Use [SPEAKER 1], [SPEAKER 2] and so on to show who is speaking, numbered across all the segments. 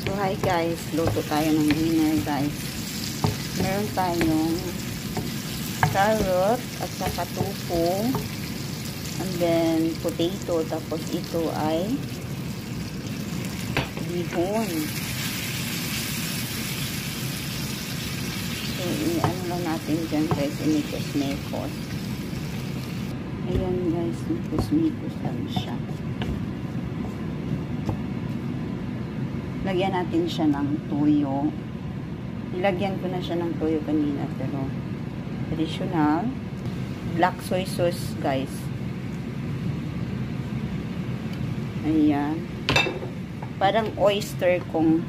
[SPEAKER 1] So, hi guys. Luto tayo ng dinner guys. Meron tayong carrot at saka tofu. And then, potato. Tapos, ito ay bihon. So, ano lang natin dyan guys. Inikos-mikos. Ayan guys. Mikos-mikos lang siya. Lagyan natin siya ng toyo. Nilagyan ko na siya ng toyo kanina. Pero, traditional. Black soy sauce, guys. Ayan. Parang oyster kung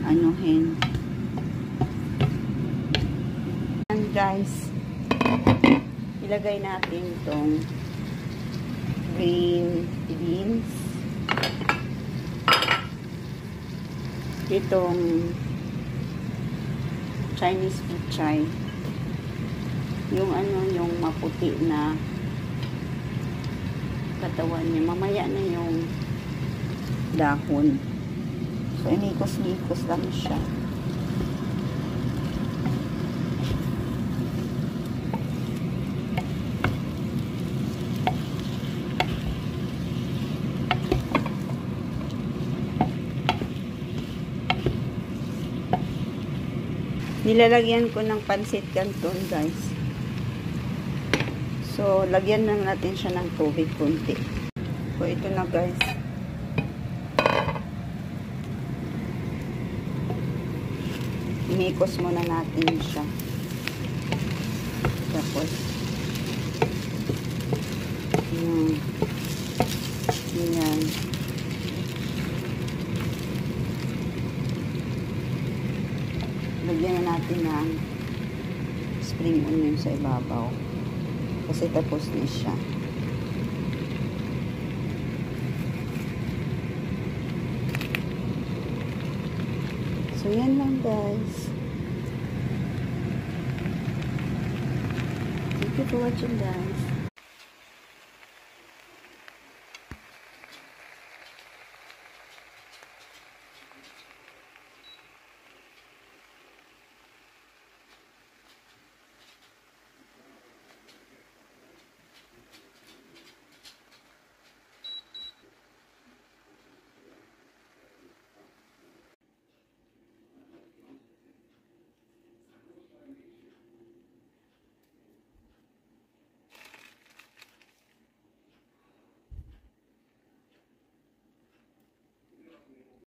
[SPEAKER 1] anuhin. Ayan, guys. Ilagay natin itong green beans. Itong Chinese pichay. Yung yung maputi na katawan niya. Mamaya na yung dahon. So, inikos-nikos lang siya. Nilalagyan ko ng pansit canton, guys. So, lagyan lang natin siya ng tubig kunti. So, ito na, guys. Inikos muna natin siya. Tapos, yan. Lagyan na natin ng spring onion sa ibabaw. Kasi tapos na siya. So, yan lang guys. Thank you for watching guys.